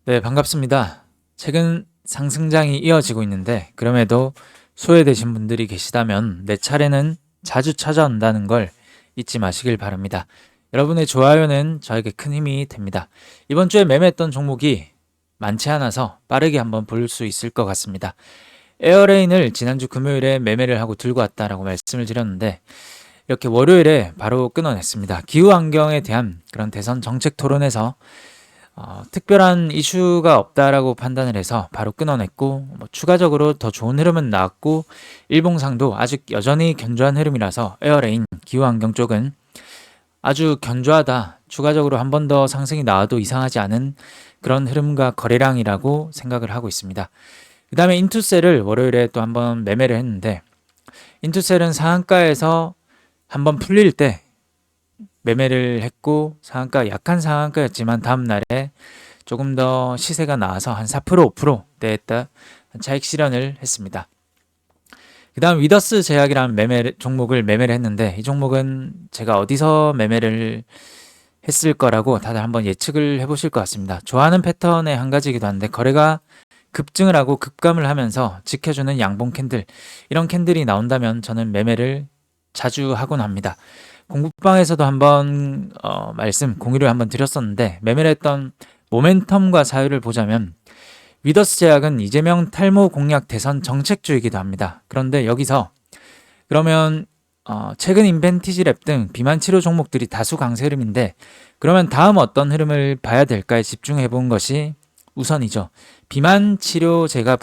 네, 반갑습니다. 최근 상승장이 이어지고 있는데 그럼에도 소외되신 분들이 계시다면 내 차례는 자주 찾아온다는 걸 잊지 마시길 바랍니다. 여러분의 좋아요는 저에게 큰 힘이 됩니다. 이번 주에 매매했던 종목이 많지 않아서 빠르게 한번 볼 수 있을 것 같습니다. 에어레인을 지난주 금요일에 매매를 하고 들고 왔다라고 말씀을 드렸는데 이렇게 월요일에 바로 끊어냈습니다. 기후환경에 대한 그런 대선 정책 토론에서 특별한 이슈가 없다라고 판단을 해서 바로 끊어냈고 추가적으로 더 좋은 흐름은 나왔고 일봉상도 아직 여전히 견조한 흐름이라서 에어레인 기후환경 쪽은 아주 견조하다. 추가적으로 한 번 더 상승이 나와도 이상하지 않은 그런 흐름과 거래량이라고 생각을 하고 있습니다. 그 다음에 인투셀을 월요일에 또 한번 매매를 했는데 인투셀은 상한가에서 한번 풀릴 때 매매를 했고 상한가 약한 상한가였지만 다음날에 조금 더 시세가 나와서 한 4% 5%대에다 차익 실현을 했습니다. 그 다음 위더스 제약이라는 종목을 매매를 했는데 이 종목은 제가 어디서 매매를 했을 거라고 다들 한번 예측을 해보실 것 같습니다. 좋아하는 패턴의 한 가지이기도 한데 거래가 급증을 하고 급감을 하면서 지켜주는 양봉 캔들 이런 캔들이 나온다면 저는 매매를 자주 하곤 합니다. 공부방에서도 한번 공유를 한번 드렸었는데 매매를 했던 모멘텀과 사유를 보자면 위더스 제약은 이재명 탈모 공약 대선 정책주이기도 합니다. 그런데 여기서 그러면 최근 인벤티지 랩 등 비만 치료 종목들이 다수 강세 흐름인데 그러면 다음 어떤 흐름을 봐야 될까에 집중해 본 것이 우선이죠. 비만 치료제가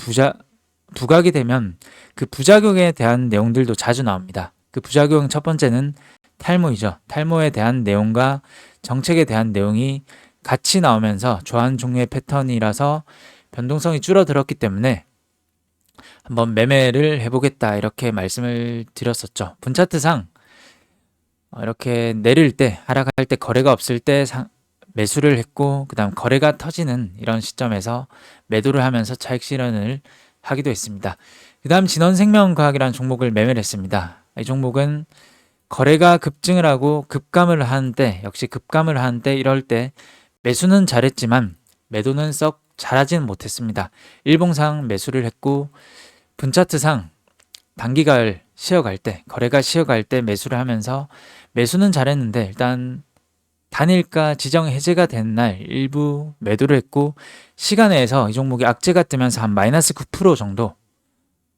부각이 되면 그 부작용에 대한 내용들도 자주 나옵니다. 그 부작용 첫 번째는 탈모이죠. 탈모에 대한 내용과 정책에 대한 내용이 같이 나오면서 좋아하는 종류의 패턴이라서 변동성이 줄어들었기 때문에 한번 매매를 해보겠다 이렇게 말씀을 드렸었죠. 분차트상 이렇게 내릴 때 하락할 때 거래가 없을 때 매수를 했고 그 다음 거래가 터지는 이런 시점에서 매도를 하면서 차익 실현을 하기도 했습니다. 그 다음 진원생명과학이라는 종목을 매매를 했습니다. 이 종목은 거래가 급증을 하고 급감을 하는데 역시 급감을 하는데 이럴 때 매수는 잘했지만 매도는 썩 잘하지는 못했습니다. 일봉상 매수를 했고 분차트상 단기가를 쉬어갈 때 거래가 쉬어갈 때 매수를 하면서 매수는 잘했는데 일단 단일가 지정 해제가 된 날 일부 매도를 했고 시간에서 이 종목이 악재가 뜨면서 한 마이너스 9% 정도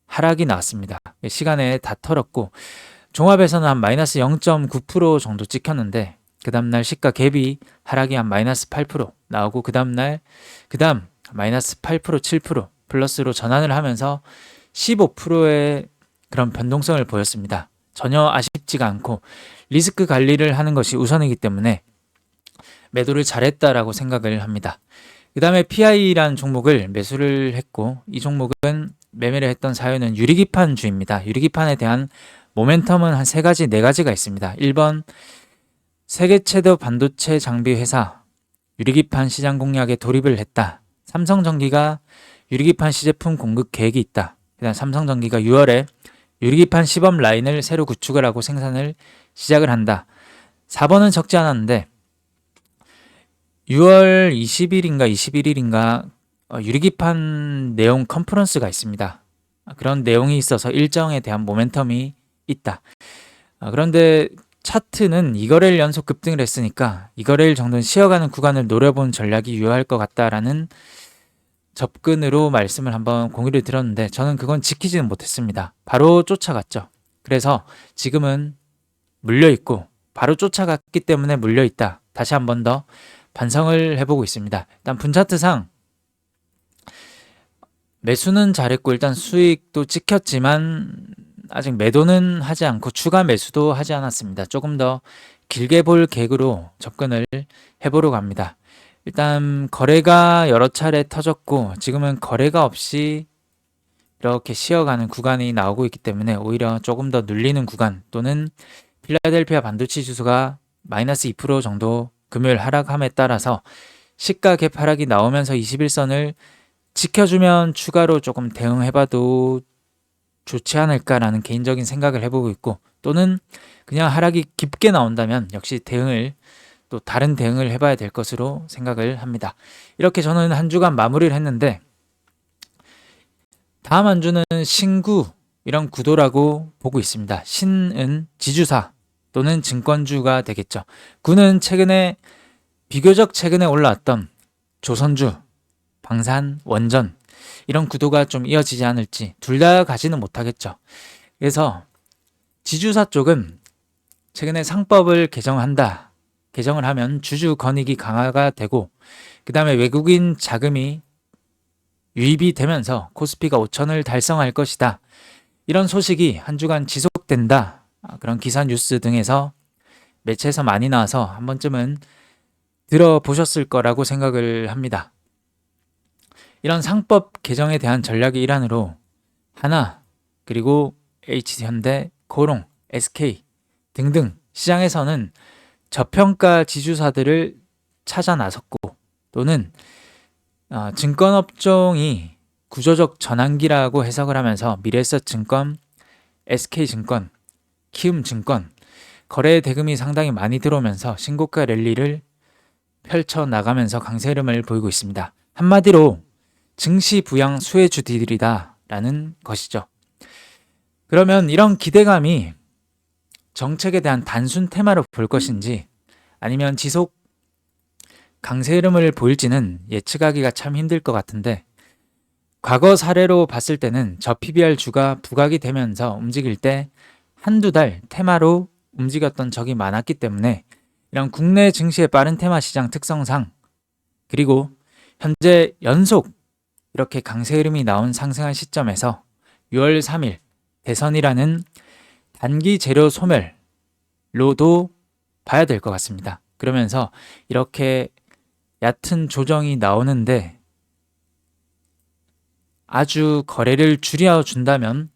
하락이 나왔습니다. 시간에 다 털었고 종합에서는 한 마이너스 0.9% 정도 찍혔는데 그 다음날 시가 갭이 하락이 한 마이너스 8% 나오고 그 다음 마이너스 8% 7% 플러스로 전환을 하면서 15%의 그런 변동성을 보였습니다. 전혀 아쉽지가 않고 리스크 관리를 하는 것이 우선이기 때문에 매도를 잘했다라고 생각을 합니다. 그 다음에 PI라는 종목을 매수를 했고 이 종목은 매매를 했던 사유는 유리기판 주입니다. 유리기판에 대한 모멘텀은 한 3가지, 4가지가 있습니다. 1번 세계 최대 반도체 장비 회사 유리기판 시장 공략에 돌입을 했다. 삼성전기가 유리기판 시제품 공급 계획이 있다. 그다음 삼성전기가 6월에 유리기판 시범 라인을 새로 구축을 하고 생산을 시작을 한다. 4번은 적지 않았는데 6월 20일인가 21일인가 유리기판 내용 컨퍼런스가 있습니다. 그런 내용이 있어서 일정에 대한 모멘텀이 있다. 그런데 차트는 2거래일 연속 급등을 했으니까 2거래일 정도는 쉬어가는 구간을 노려본 전략이 유효할 것 같다라는 접근으로 말씀을 한번 공유를 드렸는데 저는 그건 지키지는 못했습니다. 바로 쫓아갔죠. 그래서 지금은 물려있고 바로 쫓아갔기 때문에 물려있다. 다시 한번 더 반성을 해보고 있습니다. 일단 분차트상 매수는 잘했고 일단 수익도 찍혔지만 아직 매도는 하지 않고 추가 매수도 하지 않았습니다. 조금 더 길게 볼 계획으로 접근을 해보려고 합니다. 일단 거래가 여러 차례 터졌고 지금은 거래가 없이 이렇게 쉬어가는 구간이 나오고 있기 때문에 오히려 조금 더 눌리는 구간 또는 필라델피아 반도체 지수가 마이너스 2% 정도 금요일 하락함에 따라서 시가 갭 하락이 나오면서 21선을 지켜주면 추가로 조금 대응해봐도 좋지 않을까라는 개인적인 생각을 해보고 있고 또는 그냥 하락이 깊게 나온다면 역시 대응을 또 다른 대응을 해봐야 될 것으로 생각을 합니다. 이렇게 저는 한 주간 마무리를 했는데 다음 한 주는 신구 이런 구도라고 보고 있습니다. 신은 지주사 또는 증권주가 되겠죠. 구는 비교적 최근에 올라왔던 조선주, 방산, 원전 이런 구도가 좀 이어지지 않을지 둘 다 가지는 못하겠죠. 그래서 지주사 쪽은 최근에 상법을 개정을 하면 주주 권익이 강화가 되고 그 다음에 외국인 자금이 유입이 되면서 코스피가 5천을 달성할 것이다. 이런 소식이 한 주간 지속된다. 그런 기사 뉴스 등에서 매체에서 많이 나와서 한 번쯤은 들어보셨을 거라고 생각을 합니다. 이런 상법 개정에 대한 전략의 일환으로 하나, 그리고 H현대, 고롱, SK 등등 시장에서는 저평가 지주사들을 찾아 나섰고 또는 증권업종이 구조적 전환기라고 해석을 하면서 미래에셋증권, SK증권, 키움증권 거래 대금이 상당히 많이 들어오면서 신고가 랠리를 펼쳐나가면서 강세 흐름을 보이고 있습니다. 한마디로 증시 부양 수혜주들이다 라는 것이죠. 그러면 이런 기대감이 정책에 대한 단순 테마로 볼 것인지 아니면 지속 강세 흐름을 보일지는 예측하기가 참 힘들 것 같은데 과거 사례로 봤을 때는 저 PBR주가 부각이 되면서 움직일 때 한두 달 테마로 움직였던 적이 많았기 때문에 이런 국내 증시의 빠른 테마 시장 특성상 그리고 현재 연속 이렇게 강세 흐름이 나온 상승한 시점에서 6월 3일 대선이라는 단기 재료 소멸로도 봐야 될 것 같습니다. 그러면서 이렇게 얕은 조정이 나오는데 아주 거래를 줄여준다면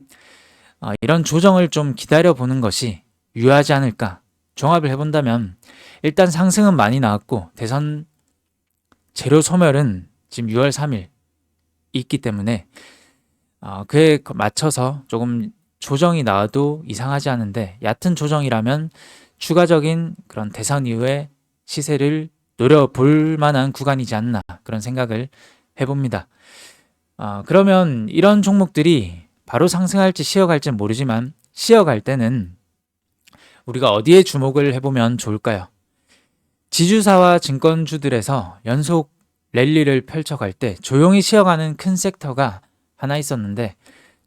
이런 조정을 좀 기다려보는 것이 유효하지 않을까. 종합을 해본다면 일단 상승은 많이 나왔고 대선 재료 소멸은 지금 6월 3일 있기 때문에 그에 맞춰서 조금 조정이 나와도 이상하지 않은데 얕은 조정이라면 추가적인 그런 대선 이후에 시세를 노려볼 만한 구간이지 않나 그런 생각을 해봅니다. 그러면 이런 종목들이 바로 상승할지 쉬어갈지는 모르지만 쉬어갈 때는 우리가 어디에 주목을 해보면 좋을까요? 지주사와 증권주들에서 연속 랠리를 펼쳐갈 때 조용히 쉬어가는 큰 섹터가 하나 있었는데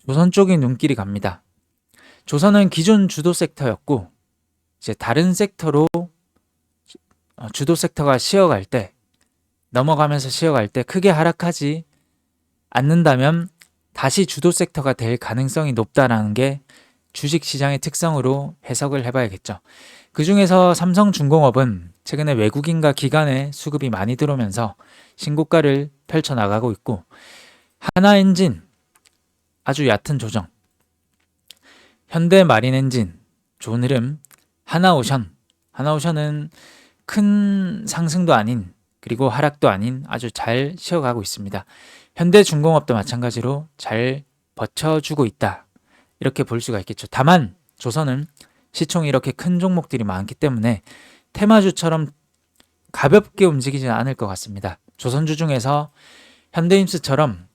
조선 쪽이 눈길이 갑니다. 조선은 기존 주도 섹터였고 이제 다른 섹터로 주도 섹터가 쉬어갈 때 넘어가면서 쉬어갈 때 크게 하락하지 않는다면 다시 주도 섹터가 될 가능성이 높다라는 게 주식시장의 특성으로 해석을 해봐야겠죠. 그 중에서 삼성중공업은 최근에 외국인과 기관의 수급이 많이 들어오면서 신고가를 펼쳐나가고 있고 하나엔진 아주 얕은 조정, 현대마린엔진 좋은 흐름, 하나오션은 큰 상승도 아닌 그리고 하락도 아닌 아주 잘 쉬어가고 있습니다. 현대중공업도 마찬가지로 잘 버텨주고 있다 이렇게 볼 수가 있겠죠. 다만 조선은 시총이 이렇게 큰 종목들이 많기 때문에 테마주처럼 가볍게 움직이지는 않을 것 같습니다. 조선주 중에서 현대임스처럼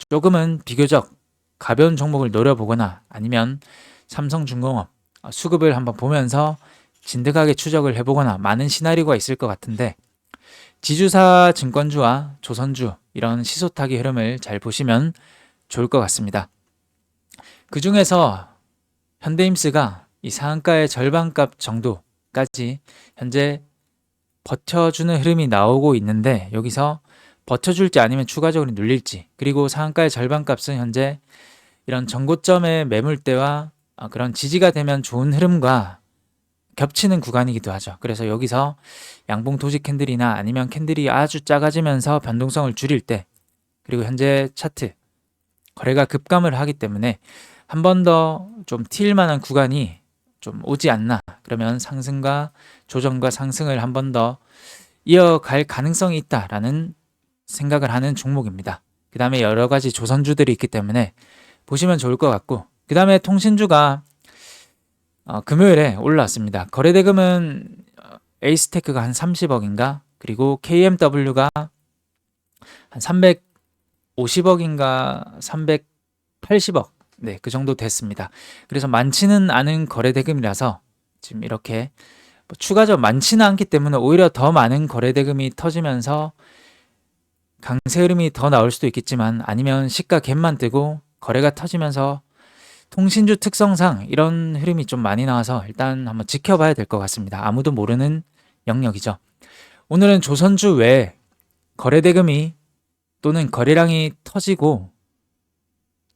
조금은 비교적 가벼운 종목을 노려보거나 아니면 삼성중공업 수급을 한번 보면서 진득하게 추적을 해보거나 많은 시나리오가 있을 것 같은데 지주사 증권주와 조선주 이런 시소타기 흐름을 잘 보시면 좋을 것 같습니다. 그 중에서 현대임스가 이 상한가의 절반값 정도까지 현재 버텨주는 흐름이 나오고 있는데 여기서 버텨줄지 아니면 추가적으로 눌릴지 그리고 상한가의 절반값은 현재 이런 전고점의 매물대와 그런 지지가 되면 좋은 흐름과 겹치는 구간이기도 하죠. 그래서 여기서 양봉 도식 캔들이나 아니면 캔들이 아주 작아지면서 변동성을 줄일 때 그리고 현재 차트 거래가 급감을 하기 때문에 한 번 더 좀 튈 만한 구간이 좀 오지 않나 그러면 상승과 조정과 상승을 한 번 더 이어갈 가능성이 있다라는 생각을 하는 종목입니다. 그 다음에 여러 가지 조선주들이 있기 때문에 보시면 좋을 것 같고 그 다음에 통신주가 금요일에 올라왔습니다. 거래대금은 에이스테크가 한 30억인가, 그리고 KMW가 한 350억인가 380억, 네, 그 정도 됐습니다. 그래서 많지는 않은 거래 대금이라서 지금 이렇게 추가적 많지는 않기 때문에 오히려 더 많은 거래 대금이 터지면서 강세 흐름이 더 나올 수도 있겠지만, 아니면 시가 갭만 뜨고 거래가 터지면서 통신주 특성상 이런 흐름이 좀 많이 나와서 일단 한번 지켜봐야 될 것 같습니다. 아무도 모르는 영역이죠. 오늘은 조선주 외에 거래 대금이 또는 거래량이 터지고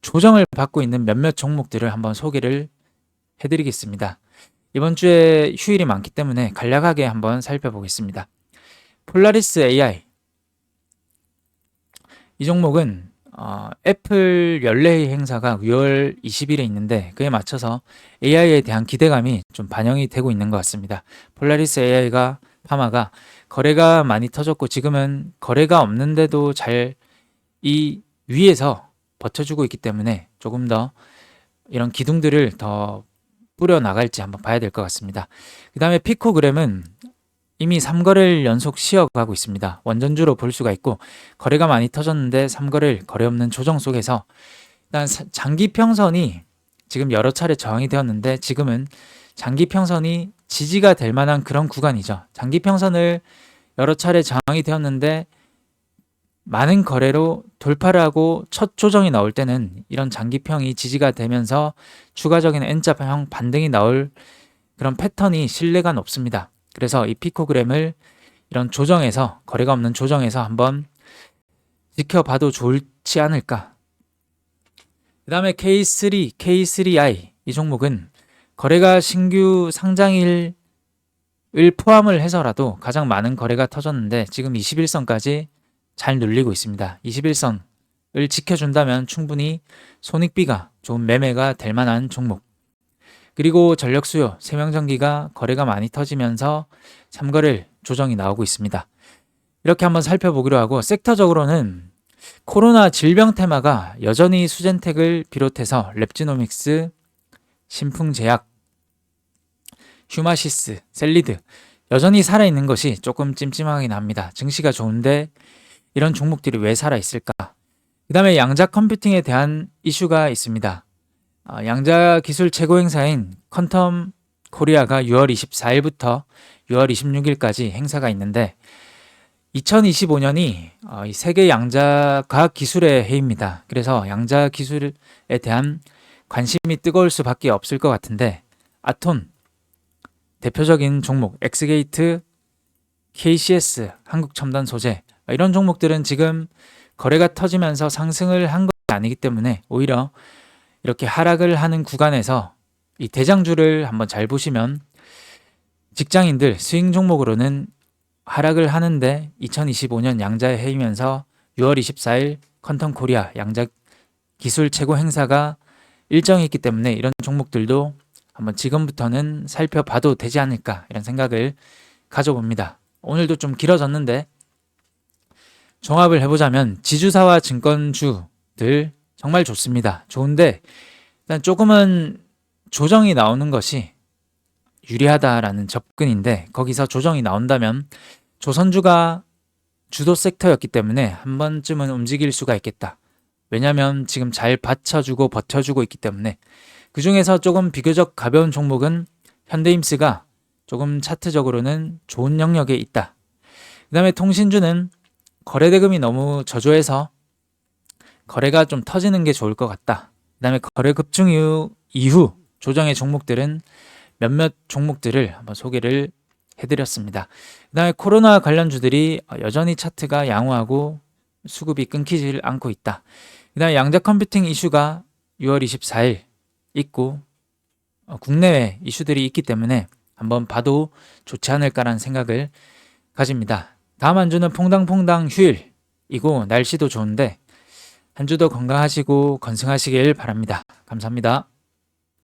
조정을 받고 있는 몇몇 종목들을 한번 소개를 해드리겠습니다. 이번 주에 휴일이 많기 때문에 간략하게 한번 살펴보겠습니다. 폴라리스 AI, 이 종목은 애플 연례 행사가 6월 20일에 있는데 그에 맞춰서 AI에 대한 기대감이 좀 반영이 되고 있는 것 같습니다. 폴라리스 AI가 파마가 거래가 많이 터졌고 지금은 거래가 없는데도 잘 이 위에서 버텨주고 있기 때문에 조금 더 이런 기둥들을 더 뿌려 나갈지 한번 봐야 될 것 같습니다. 그 다음에 피코그램은 이미 3거래를 연속 쉬어가고 있습니다. 원전주로 볼 수가 있고 거래가 많이 터졌는데 3거래일 거래 없는 조정 속에서 일단 장기 평선이 지금 여러 차례 저항이 되었는데 지금은 장기 평선이 지지가 될 만한 그런 구간이죠. 장기 평선을 여러 차례 저항이 되었는데 많은 거래로 돌파를 하고 첫 조정이 나올 때는 이런 장기평이 지지가 되면서 추가적인 N자형 반등이 나올 그런 패턴이 신뢰가 높습니다. 그래서 이 피코그램을 이런 조정에서, 거래가 없는 조정에서 한번 지켜봐도 좋지 않을까. 그 다음에 K3i, 이 종목은 거래가 신규 상장일을 포함을 해서라도 가장 많은 거래가 터졌는데 지금 21선까지 잘 눌리고 있습니다. 21선을 지켜준다면 충분히 손익비가 좋은 매매가 될 만한 종목. 그리고 전력수요, 세명전기가 거래가 많이 터지면서 3거래일 조정이 나오고 있습니다. 이렇게 한번 살펴보기로 하고, 섹터적으로는 코로나 질병 테마가 여전히 수젠텍을 비롯해서 랩지노믹스, 신풍제약, 휴마시스, 셀리드 여전히 살아있는 것이 조금 찜찜하긴 합니다. 증시가 좋은데 이런 종목들이 왜 살아있을까? 그 다음에 양자 컴퓨팅에 대한 이슈가 있습니다. 양자 기술 최고 행사인 퀀텀 코리아가 6월 24일부터 6월 26일까지 행사가 있는데 2025년이 세계 양자 과학 기술의 해입니다. 그래서 양자 기술에 대한 관심이 뜨거울 수밖에 없을 것 같은데, 아톤 대표적인 종목 엑스게이트, KCS 한국첨단 소재, 이런 종목들은 지금 거래가 터지면서 상승을 한 것이 아니기 때문에 오히려 이렇게 하락을 하는 구간에서 이 대장주를 한번 잘 보시면 직장인들 스윙 종목으로는 하락을 하는데 2025년 양자의 해이면서 6월 24일 퀀텀 코리아 양자 기술 최고 행사가 일정이 있기 때문에 이런 종목들도 한번 지금부터는 살펴봐도 되지 않을까, 이런 생각을 가져봅니다. 오늘도 좀 길어졌는데 종합을 해보자면 지주사와 증권주들 정말 좋습니다. 좋은데 일단 조금은 조정이 나오는 것이 유리하다라는 접근인데, 거기서 조정이 나온다면 조선주가 주도 섹터였기 때문에 한 번쯤은 움직일 수가 있겠다. 왜냐하면 지금 잘 받쳐주고 버텨주고 있기 때문에. 그 중에서 조금 비교적 가벼운 종목은 현대임스가 조금 차트적으로는 좋은 영역에 있다. 그 다음에 통신주는 거래대금이 너무 저조해서 거래가 좀 터지는 게 좋을 것 같다. 그 다음에 거래 급증 이후 조정의 종목들은 몇몇 종목들을 한번 소개를 해드렸습니다. 그 다음에 코로나 관련주들이 여전히 차트가 양호하고 수급이 끊기질 않고 있다. 그 다음에 양자 컴퓨팅 이슈가 6월 24일 있고 국내외 이슈들이 있기 때문에 한번 봐도 좋지 않을까라는 생각을 가집니다. 다음 한 주는 퐁당퐁당 휴일이고 날씨도 좋은데 한 주도 건강하시고 건승하시길 바랍니다. 감사합니다.